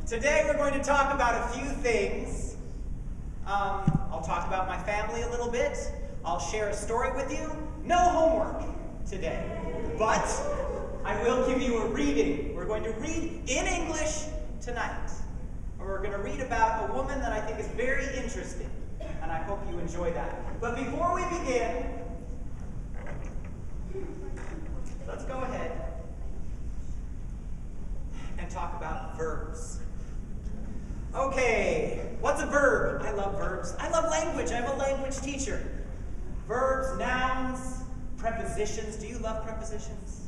Today we're going to talk about a few things. I'll talk about my family a little bit. I'll share a story with you. No homework today, but I will give you a reading. We're going to read in English tonight. We're going to read about a woman that I think is very interesting, and I hope you enjoy that. But before we begin, let's go ahead and talk about verbs. Okay, what's a verb? I love verbs. I love language. I'm a language teacher. Verbs, nouns, prepositions. Do you love prepositions?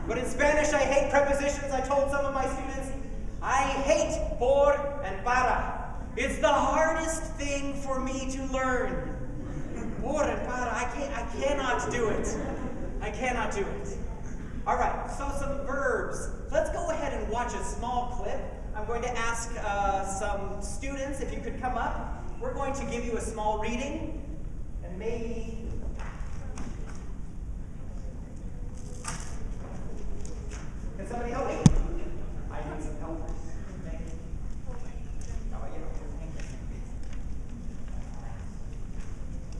But in Spanish, I hate prepositions. I told some of my students, I hate por and para. It's the hardest thing for me to learn. Por and para. I cannot do it. I cannot do it. All right, so some verbs. Let's go ahead and watch a small clip. I'm going to ask some students if you could come up. We're going to give you a small reading, and maybe can somebody help me? I need some help. Thank you. How about you?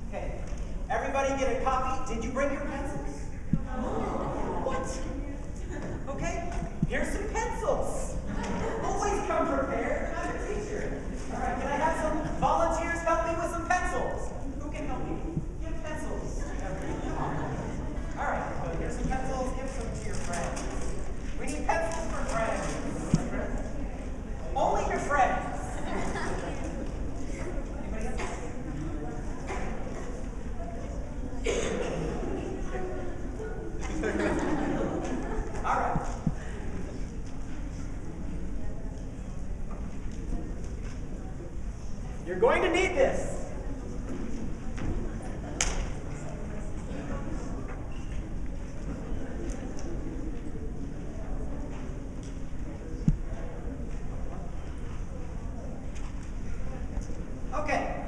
Okay, everybody get a copy. Did you bring your pencils? What? Okay, here's some pencils. Always come prepared. I'm a teacher. All right, can I have some volunteers help me with some pencils? Who can help me? Give pencils. All right, so here's some pencils. Give some to your friends. We need pencils for friends. Only your friends. Anybody else? All right. You're going to need this. Okay.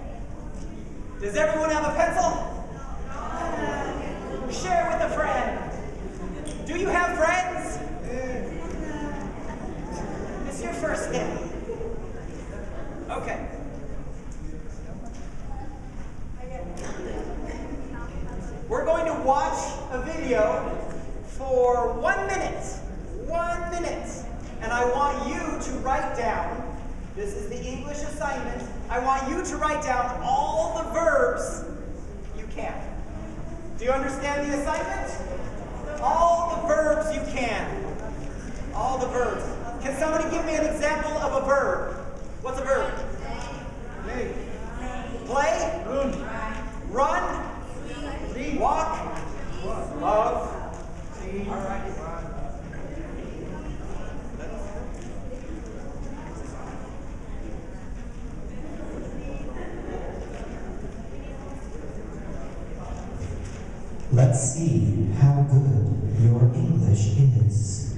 Does everyone have a pencil? Share with a friend. Do you have friends? It's your first day. Okay. We're going to watch a video for 1 minute. 1 minute. And I want you to write down, this is the English assignment, I want you to write down all the verbs you can. Do you understand the assignment? All the verbs you can. All the verbs. Can somebody give me an example of a verb? What's a verb? Play. Play? Run? Walk? Love? All right. Let's see how good your English is.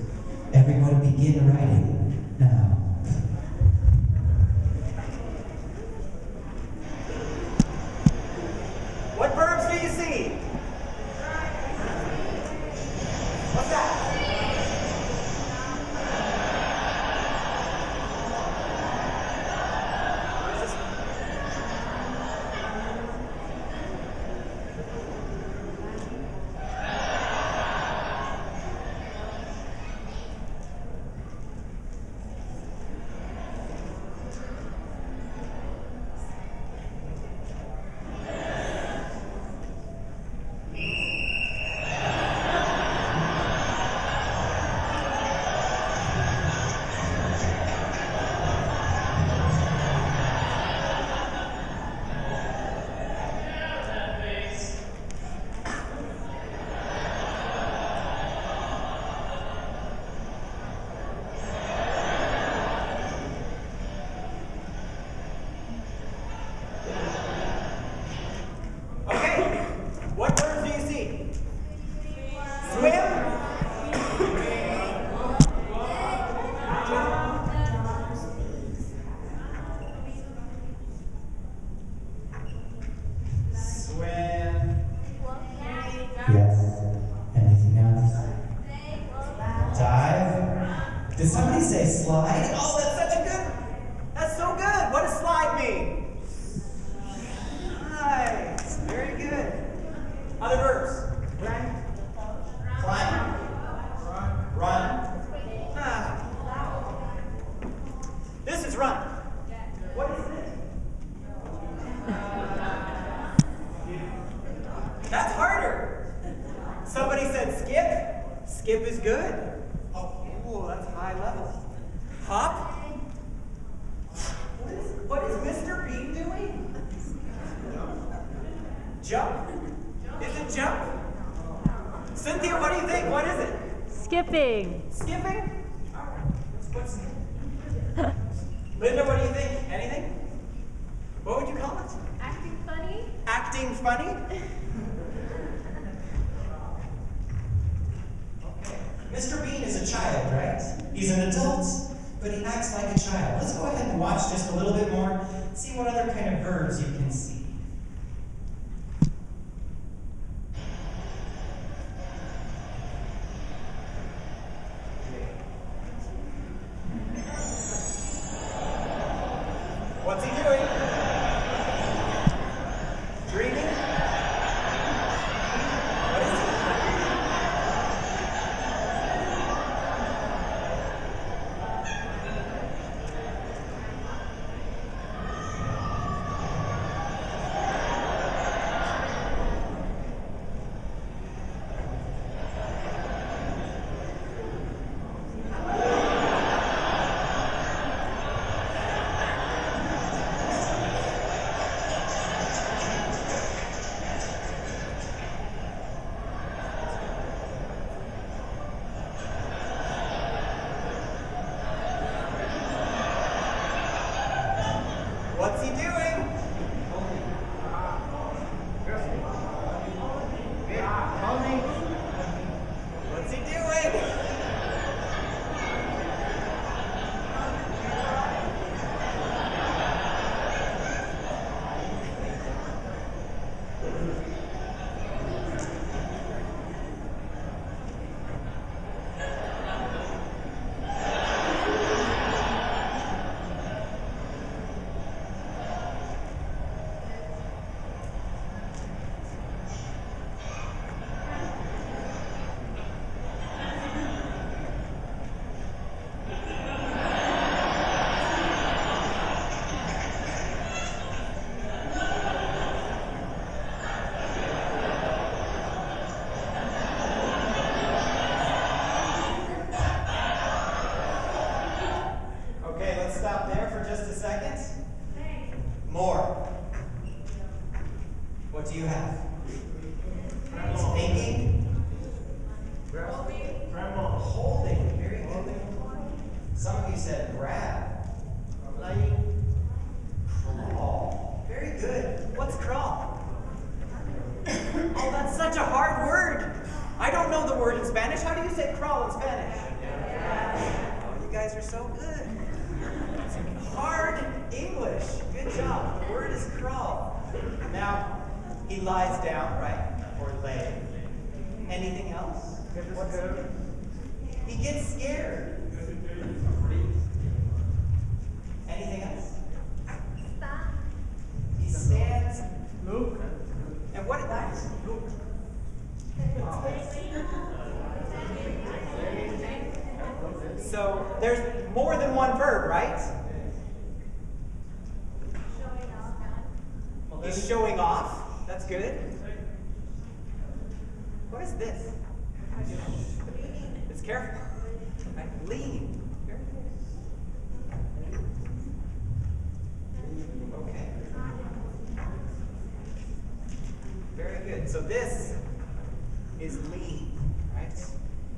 Everyone begin writing now. What verbs do you see? What's that? Did somebody say slide? Oh, that's so good. What does slide mean? Nice, very good. Other verbs. Run. Climb. Run. This is run. What is this? That's harder. Somebody said skip. Skip is good. Oh, that's high level. Hop. What is Mr. Bean doing? Jump. Is it jump? Cynthia, what do you think? What is it? Skipping. Skipping? What's Linda, what do you think? Anything? What would you call it? Acting funny? Acting funny? Okay. Mr. Bean is a child, right? He's an adult, but he acts like a child. Let's go ahead and watch just a little bit more, see what other kind of verbs you can see. What's he doing? Dreaming? What is he? What's he doing? What's he doing? Okay, let's stop there for just a second. More. What do you have? He's thinking. Holding. Very good. Some of you said grab. Crawl. Very good. What's crawl? Oh, that's such a hard word. I don't know the word in Spanish. How do you say crawl in Spanish? Oh, you guys are so good. Hard English. Good job. The word is crawl. Now, he lies down, right? Or lay. Anything else? He gets scared. Anything else? Stop. He stands. And what? So there's more than one verb, right? He's showing off. That's good. What is this? It's careful. Right? Lean. Very good. Okay. Very good. So this is lean, right?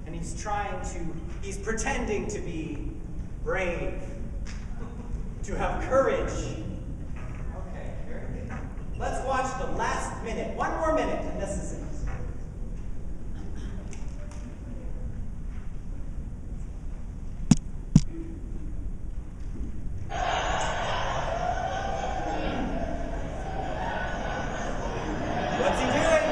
And he's pretending to be brave, to have courage. Okay, very good. Let's watch the last minute. One more minute, and this is it. What's he doing?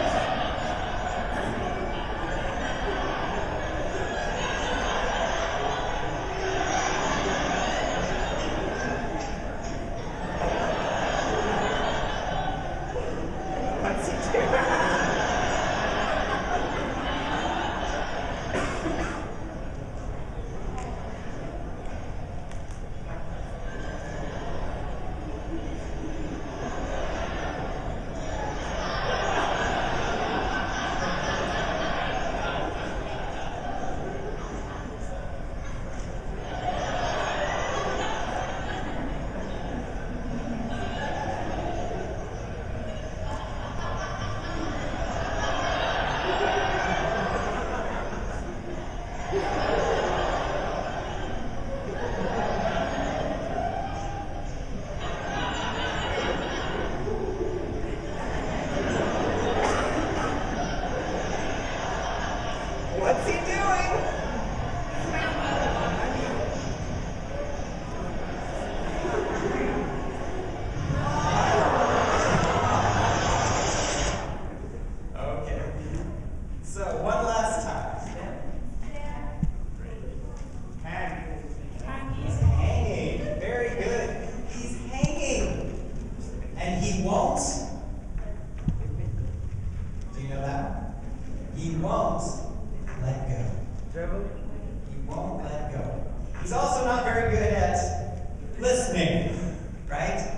also not very good at listening, right?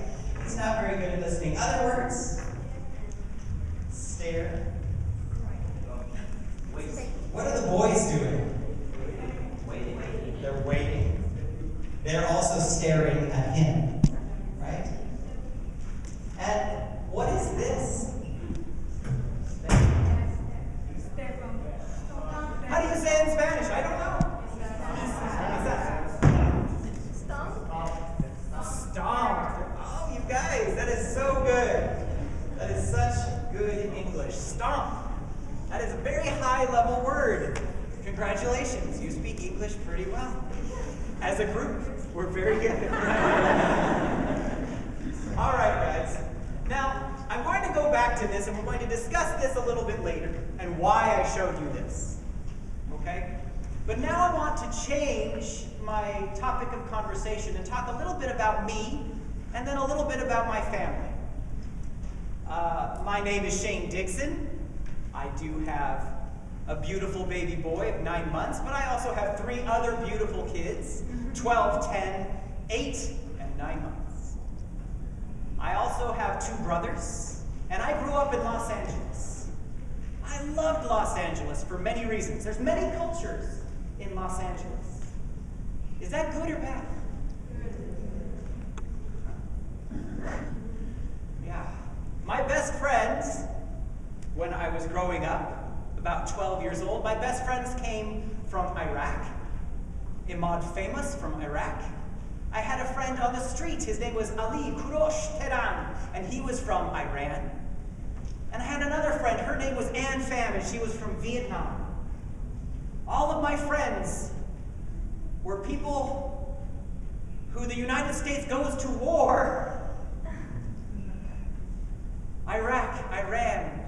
He's not very good at listening. Other words? Stare. Wait. What are the boys doing? Waiting. They're waiting. They're also staring at him, right? And what is this? How do you say it in Spanish? I don't know. What is that? Stomp. Oh, you guys, that is so good. That is such good English. Stomp. That is a very high-level word. Congratulations, you speak English pretty well. As a group, we're very good. All right, guys. Now, I'm going to go back to this, and we're going to discuss this a little bit later, and why I showed you this. Okay? But now I want to change my topic of conversation and talk a little bit about me, and then a little bit about my family. My name is Shane Dixon. I do have a beautiful baby boy of 9 months, but I also have 3 other beautiful kids, 12, 10, 8, and 9 months. I also have 2 brothers, and I grew up in Los Angeles. I loved Los Angeles for many reasons. There's many cultures in Los Angeles. Is that good or bad? Yeah. My best friends, when I was growing up, about 12 years old, my best friends came from Iraq. Imad Famous from Iraq. I had a friend on the street, his name was Ali Kurosh Teran, and he was from Iran. And I had another friend, her name was Ann Pham, and she was from Vietnam. All of my friends were people who the United States goes to war. Iraq, Iran,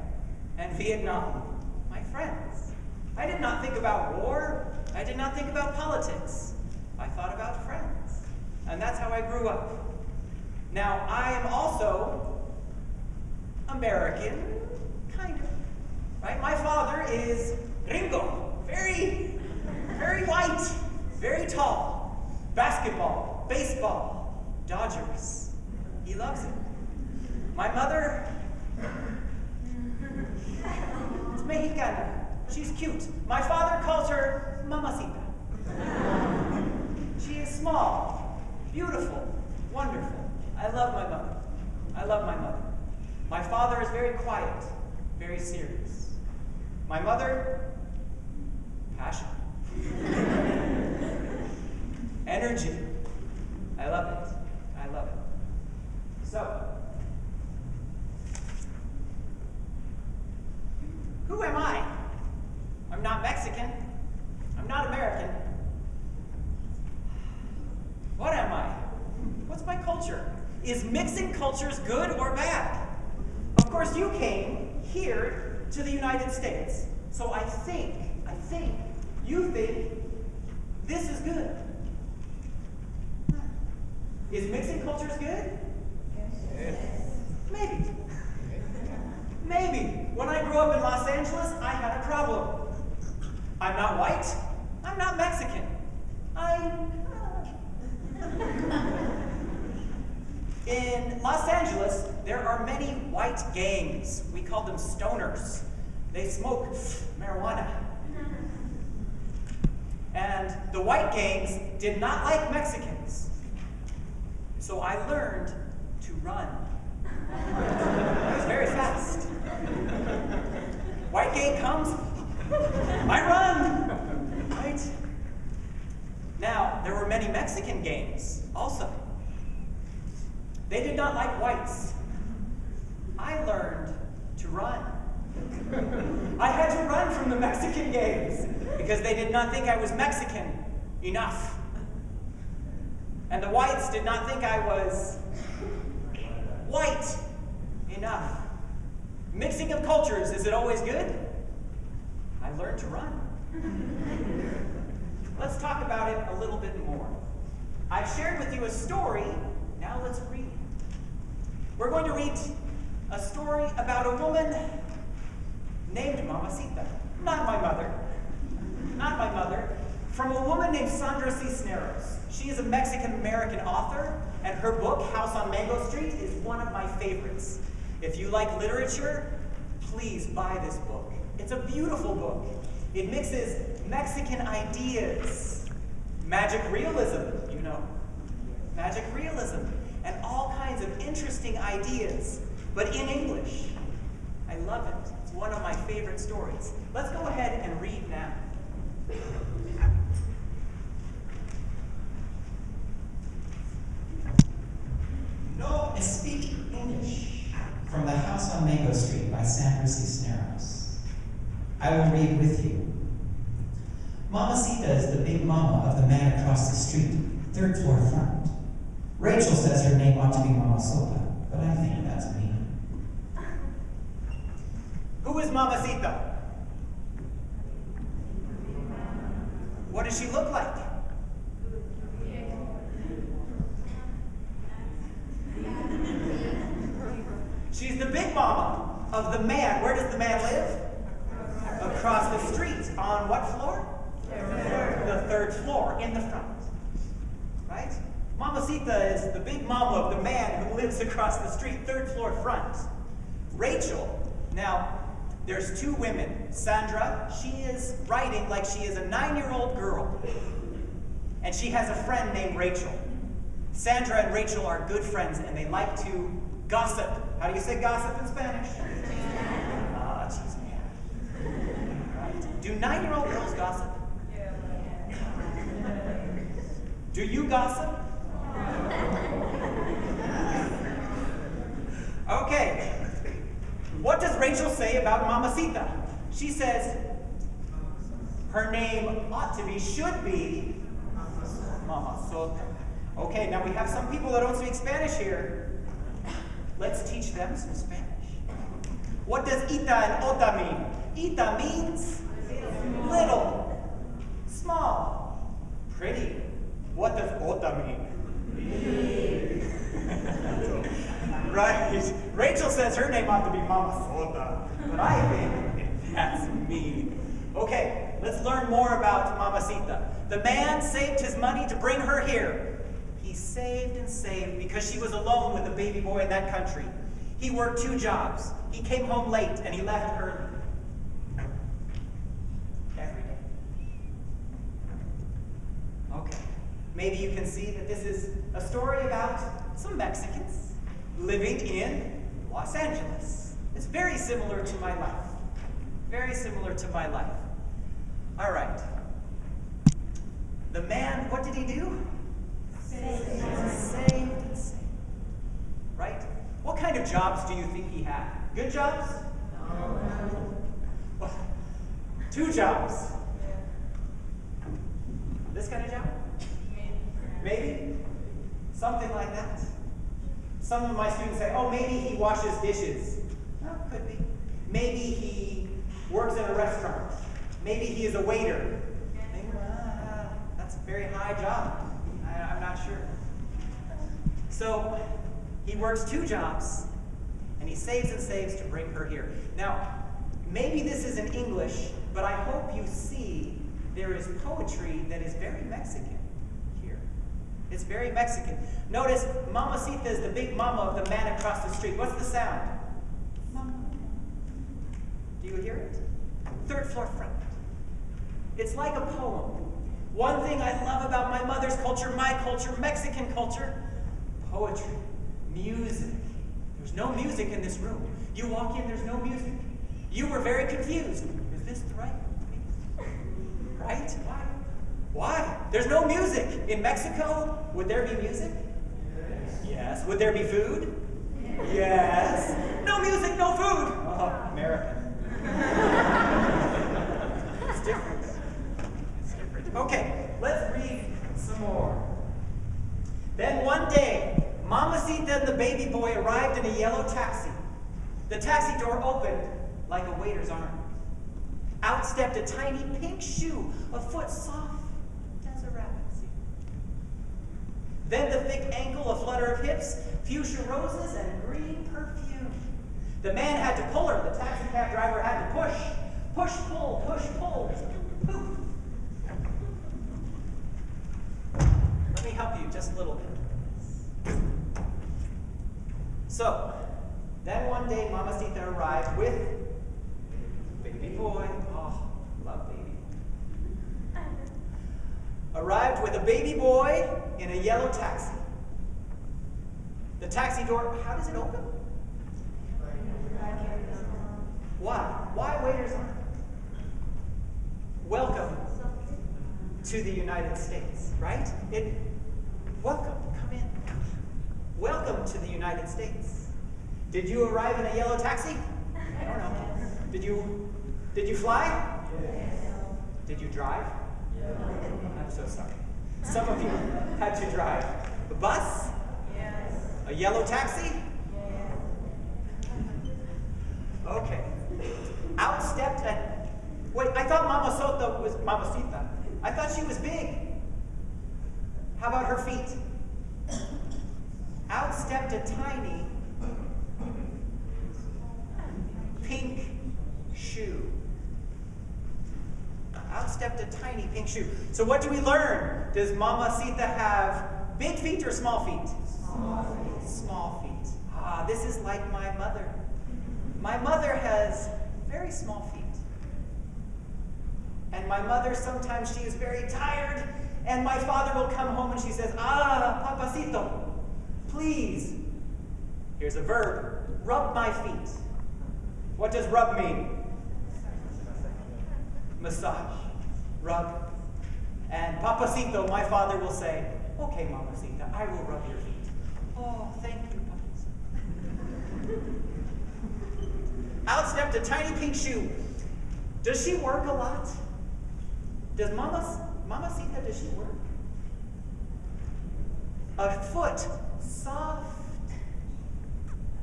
and Vietnam. My friends. I did not think about war. I did not think about politics. I thought about friends. And that's how I grew up. Now, I am also American, kind of. Right? My father is gringo. Very, very white. Very tall. Basketball, baseball, Dodgers. He loves it. My mother is Mexicana. She's cute. My father calls her Mamacita. She is small, beautiful, wonderful. I love my mother. I love my mother. My father is very quiet, very serious. My mother, passion. Energy. I love it. I love it. So, who am I? I'm not Mexican. I'm not American. What am I? What's my culture? Is mixing cultures good or bad? Of course, you came here to the United States. So I think, you think this is good. Is mixing cultures good? Yes. Maybe. Maybe. When I grew up in Los Angeles, I had a problem. I'm not white. I'm not Mexican. In Los Angeles, there are many white gangs. We call them stoners. They smoke marijuana. And the white gangs did not like Mexicans. So I learned to run. I was very fast. White gang comes, I run, right? Now, there were many Mexican gangs also. They did not like whites. I learned to run. I had to run from the Mexican gangs because they did not think I was Mexican enough. And the whites did not think I was white enough. Mixing of cultures, is it always good? I learned to run. Let's talk about it a little bit more. I've shared with you a story, now let's read. We're going to read a story about a woman named Mamacita. Not my mother. Not my mother. from a woman named Sandra Cisneros. She is a Mexican-American author, and her book, House on Mango Street, is one of my favorites. If you like literature, please buy this book. It's a beautiful book. It mixes Mexican ideas, magic realism, you know, magic realism, and all kinds of interesting ideas, but in English. I love it. It's one of my favorite stories. Let's go ahead and read now. No, I speak English. From the House on Mango Street by Sandra Cisneros. I will read with you. Mamacita is the big mama of the man across the street, third floor front. Rachel says her name ought to be Mamacita, but I think that's me. Who is Mamacita? What does she look like? She's the big mama of the man. Where does the man live? Across the street. On what floor? The third floor, in the front. Right? Mamacita is the big mama of the man who lives across the street, third floor front. Rachel. Now, there's two women. Sandra, she is writing like she is a 9-year-old girl. And she has a friend named Rachel. Sandra and Rachel are good friends, and they like to gossip. How do you say gossip in Spanish? Ah, jeez, man. Right. Do 9-year-old girls gossip? Do you gossip? Okay. What does Rachel say about Mamacita? She says her name should be Mamacita. Okay, now we have some people that don't speak Spanish here. Let's teach them some Spanish. What does ita and ota mean? Ita means little, small, pretty. What does ota mean? Right. Rachel says her name ought to be Mamacita, but I think that's me. Okay, let's learn more about Mamacita. The man saved his money to bring her here. He saved and saved because she was alone with a baby boy in that country. He worked 2 jobs. He came home late and he left early. Every day. Okay. Maybe you can see that this is a story about some Mexicans living in Los Angeles. It's very similar to my life. Very similar to my life. All right. The man, what did he do? Saved and saved. Right? What kind of jobs do you think he had? Good jobs? No. Well, 2 jobs. This kind of job? Maybe? Something like that. Some of my students say, oh, maybe he washes dishes. No, could be. Maybe he works in a restaurant. Maybe he is a waiter. Maybe, that's a very high job. I'm not sure. So he works 2 jobs, and he saves and saves to bring her here. Now, maybe this is in English, but I hope you see there is poetry that is very Mexican here. It's very Mexican. Notice, Mamacita is the big mama of the man across the street. What's the sound? Mama. Do you hear it? 3rd floor front. It's like a poem. One thing I love about my mother's culture, my culture, Mexican culture, poetry, music. There's no music in this room. You walk in, there's no music. You were very confused. Is this the right place? Right? Why? Why? There's no music. In Mexico, would there be music? Yes. Would there be food? Yes. No music, no food. Oh, America. It's different. It's different. Okay, let's read some more. Then one day, Mamacita and the baby boy arrived in a yellow taxi. The taxi door opened like a waiter's arm. Out stepped a tiny pink shoe, a foot soft as a rabbit's. Then the thick ankle, a flutter of hips, fuchsia roses, and green perfume. The man had to pull her. The taxi cab driver had to push. Push, pull, poof. help you just a little bit. So, then one day Mamacita arrived with baby boy. Oh, love baby. Arrived with a baby boy in a yellow taxi. The taxi door, how does it open? Why? Why waiters on? Welcome to the United States, right? Welcome, come in. Welcome to the United States. Did you arrive in a yellow taxi? I don't know. Did you fly? Yes. Did you drive? Yes. I'm so sorry. Some of you had to drive. A bus? Yes. A yellow taxi? Yes. Okay. Out stepped a... Wait, I thought Mamacita was Mamacita. I thought she was big. How about her feet? Out stepped a tiny pink shoe. Out stepped a tiny pink shoe. So what do we learn? Does Mamacita have big feet or small feet? Small feet. Small feet. Ah, this is like my mother. My mother has very small feet. And my mother, sometimes she is very tired, and my father will come home and she says, papacito, please, here's a verb, rub my feet. What does rub mean? Massage. Rub. And papacito, my father will say, okay, Mamacita, I will rub your feet. Oh, thank you, papacito. Out stepped a tiny pink shoe. Does she work a lot? Does Mamacita, does she work? A foot, soft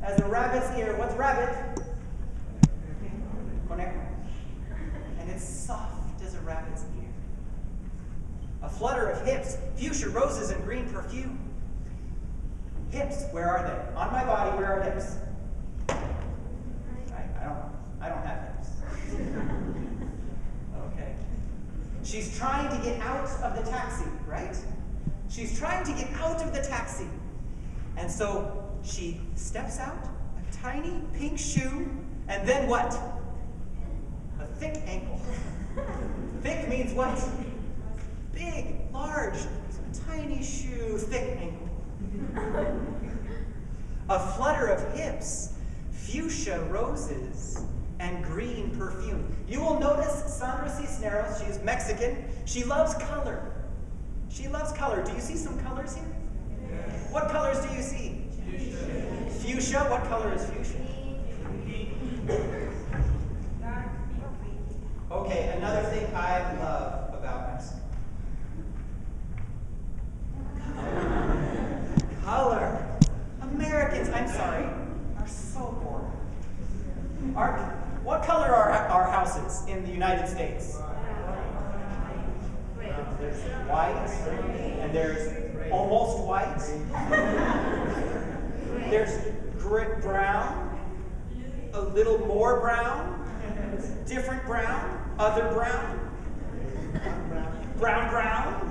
as a rabbit's ear. What's rabbit? Conejo. And it's soft as a rabbit's ear. A flutter of hips, fuchsia roses and green perfume. Hips, where are they? On my body, where are hips? I don't have hips. Okay. She's trying to get out of the taxi, right? She's trying to get out of the taxi. And so she steps out, a tiny pink shoe, and then what? A thick ankle. Thick means what? Big, large, tiny shoe, thick ankle. A flutter of hips, fuchsia roses, and green perfume. You will notice Sandra Cisneros, she is Mexican. She loves color. She loves color. Do you see some colors here? Yes. What colors do you see? Fuchsia. Fuchsia? What color is fuchsia? Okay, another thing I love about Mexico. Color. Americans, I'm sorry, are so boring. What color are our houses in the United States? There's white, and there's almost white. There's brown, a little more brown, different brown, other brown, brown.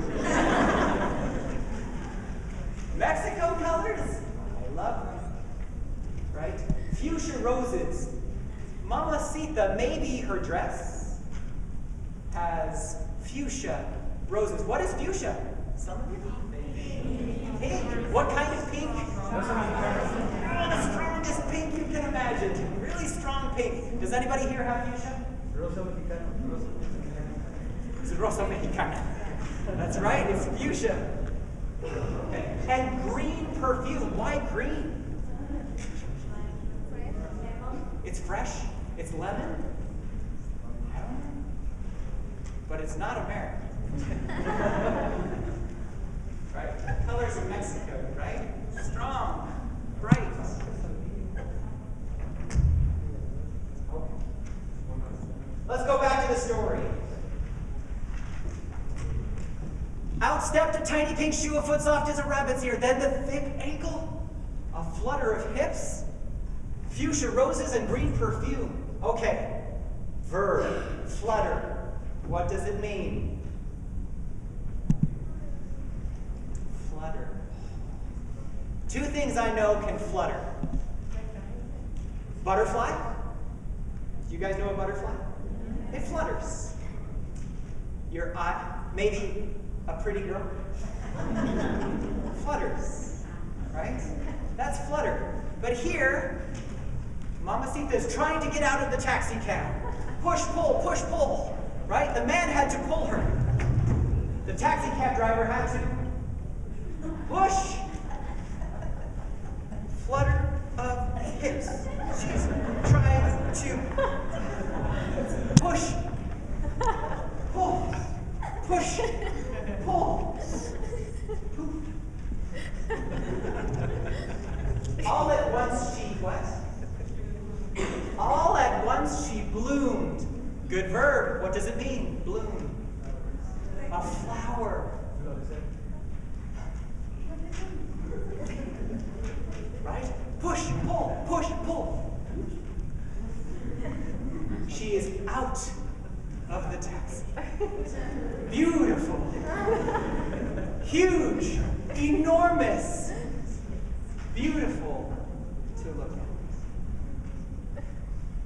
Mexico colors, I love them, right? Fuchsia roses. Mamacita, maybe her dress has fuchsia roses. What is fuchsia? Some of you? Pink. What kind of pink? Oh, the strongest pink you can imagine. Really strong pink. Does anybody here have fuchsia? It's rosa mexicana. That's right, it's fuchsia. Okay. And green perfume. Why green? It's fresh. It's lemon. I don't know. But it's not American. Right? Colors of Mexico, right? Strong, bright. Let's go back to the story. Out stepped a tiny pink shoe, a foot soft as a rabbit's ear. Then the thick ankle, a flutter of hips, fuchsia roses and green perfume. Okay, verb, flutter. What does it mean? Flutter. Two things I know can flutter. Butterfly. Do you guys know a butterfly? It flutters. Your eye, maybe a pretty girl, flutters, right? That's flutter. But here, Mamacita is trying to get out of the taxi cab. Push, pull, right? The man had to pull her. The taxi cab driver had to push. Flutter of hips. She's trying to push, pull, push, pull. All at once she what? All at once she bloomed. Good verb. What does it mean? Bloom. A flower. Right? Push, pull. She is out of the taxi. Beautiful. Huge. Enormous. Beautiful to look at.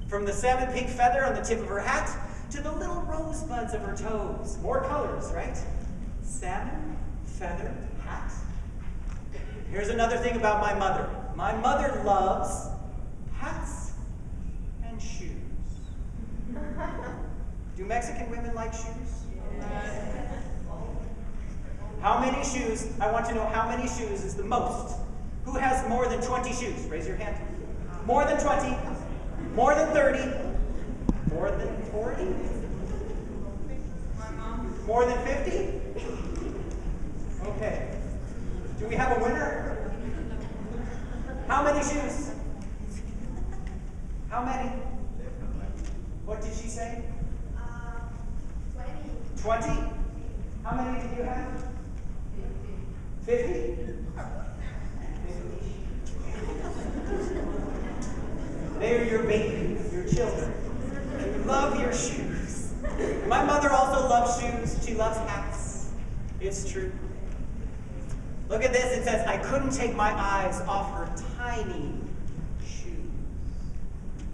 From the salmon pink feather on the tip of her hat to the little rosebuds of her toes. More colors, right? Salmon, feather, hat. Here's another thing about my mother. My mother loves hats and shoes. Do Mexican women like shoes? Yes. How many shoes? I want to know how many shoes is the most. Who has more than 20 shoes? Raise your hand. More than 20? More than 30? More than 40? More than 50? Okay. Do we have a winner? How many shoes? How many? What did she say? 20. 20? How many did you have? 50? They're your babies, your children. You love your shoes. My mother also loves shoes. She loves hats. It's true. Look at this. It says, I couldn't take my eyes off her tiny shoes.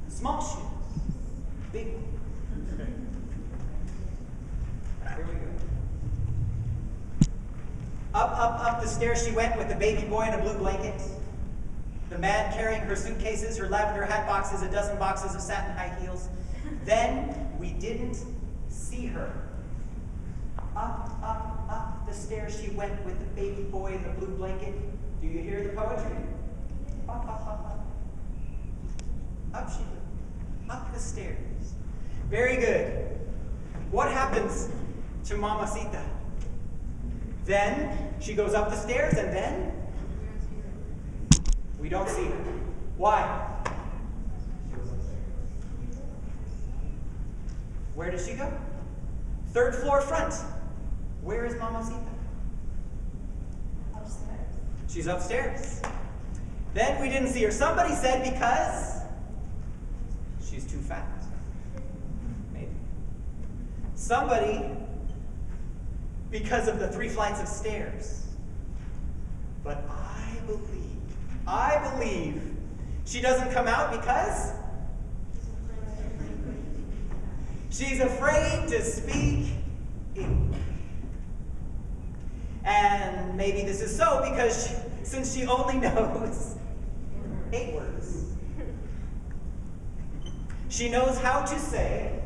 Small shoes. Big ones. Here we go. Up the stairs she went with the baby boy in a blue blanket. The man carrying her suitcases, her lavender hat boxes, a dozen boxes of satin high heels. Then we didn't see her. Up the stairs she went with the baby boy in the blue blanket. Do you hear the poetry? Up. Up she went. Up the stairs. Very good. What happens to Mamacita? Then she goes up the stairs and then we don't see her. Why? Where does she go? Third floor front. Where is Mamacita? Upstairs. She's upstairs. Then we didn't see her. Somebody said because she's too fat. Maybe. Somebody because of the 3 flights of stairs. But I believe she doesn't come out because she's afraid to speak English. And maybe this is so because since she only knows 8 words. She knows how to say,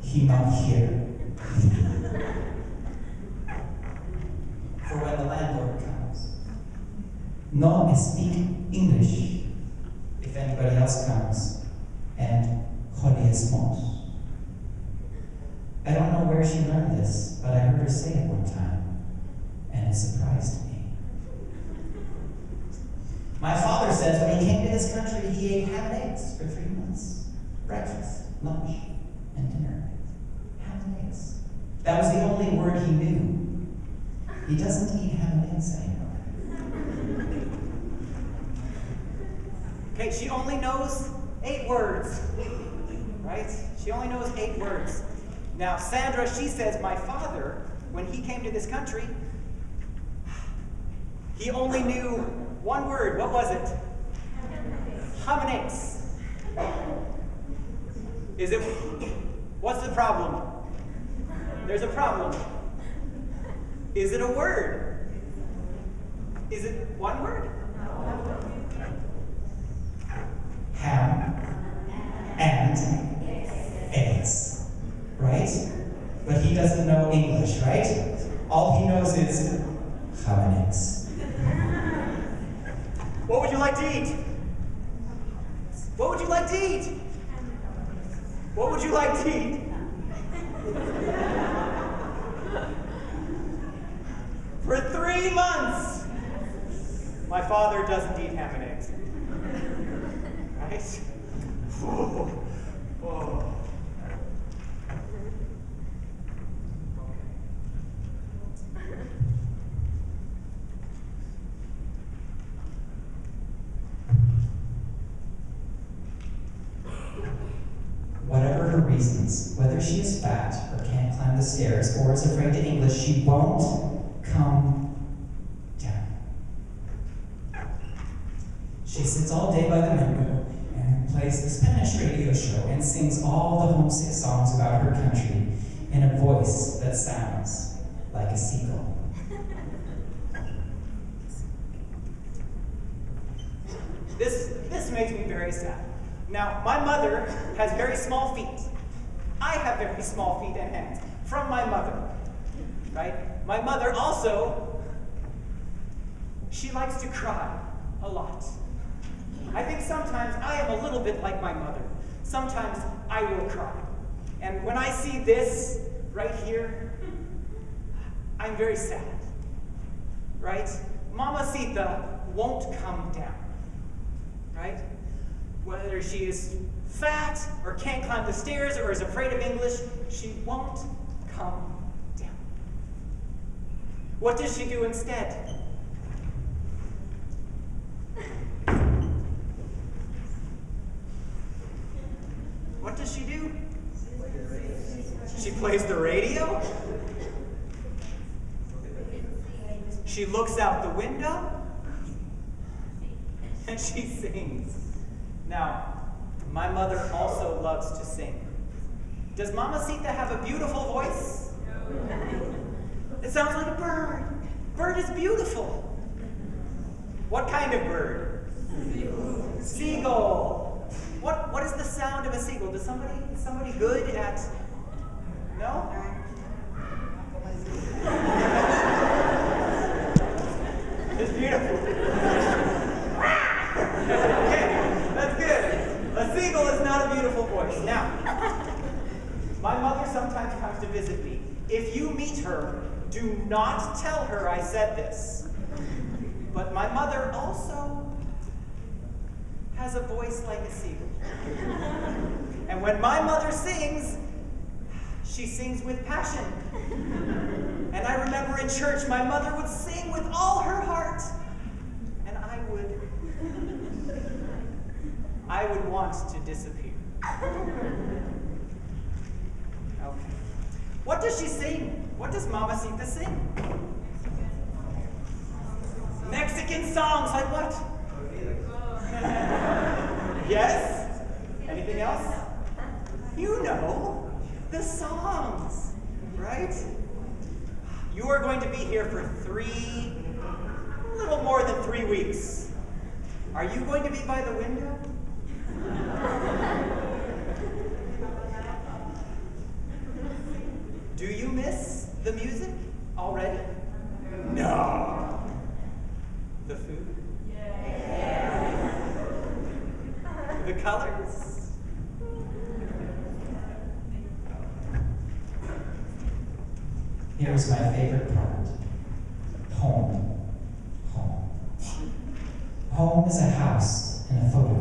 He not here. For when the landlord comes, no speak English. If anybody else comes, and jodismos. I don't know where she learned this, but I heard her say it one time, and it surprised me. My father says when he came to this country, he ate ham and eggs for 3 months. Breakfast, lunch, and dinner. Ham and eggs. That was the only word he knew. He doesn't eat ham and eggs anymore. okay, she only knows 8 words, right? She only knows 8 words. Now, Sandra, she says, my father, when he came to this country, He only knew one word. What was it? Hominix. Is it? What's the problem? There's a problem. Is it a word? Is it one word? Ham and eggs, right? But he doesn't know English, right? All he knows is hominix. What would you like to eat? What would you like to eat? What would you like to eat? For 3 months, my father doesn't eat ham and eggs. Right? Oh. Oh. Whatever her reasons, whether she is fat or can't climb the stairs or is afraid to English, she won't come down. She sits all day by the window and plays the Spanish radio show and sings all the homesick songs about her country in a voice that sounds like a seagull. This makes me very sad. Now, my mother has very small feet. I have very small feet and hands from my mother, right? My mother also, she likes to cry a lot. I think sometimes I am a little bit like my mother. Sometimes I will cry. And when I see this right here, I'm very sad, right? Mamacita won't come down, right? Whether she is fat or can't climb the stairs or is afraid of English, she won't come down. What does she do instead? What does she do? She plays the radio? She looks out the window? And she sings. Now, my mother also loves to sing. Does Mamacita have a beautiful voice? It sounds like a bird. Bird is beautiful. What kind of bird? Seagull. What is the sound of a seagull? Is somebody good at? No? It's beautiful. Okay, that's good. A seagull is not a beautiful voice. Now, my mother sometimes comes to visit me. If you meet her, do not tell her I said this. But my mother also has a voice like a seagull. And when my mother sings, she sings with passion. And I remember in church, my mother would sing with all her heart. And I would want to disappear. Okay. What does she sing? What does Mamacita sing? Mexican songs, like what? Yes? Anything else? You know, the songs, right? You are going to be here for a little more than 3 weeks. Are you going to be by the window? Do you miss the music already? No. The food? Yes. The colors? Here's my favorite part. Home. Home. Home is a house in a photograph.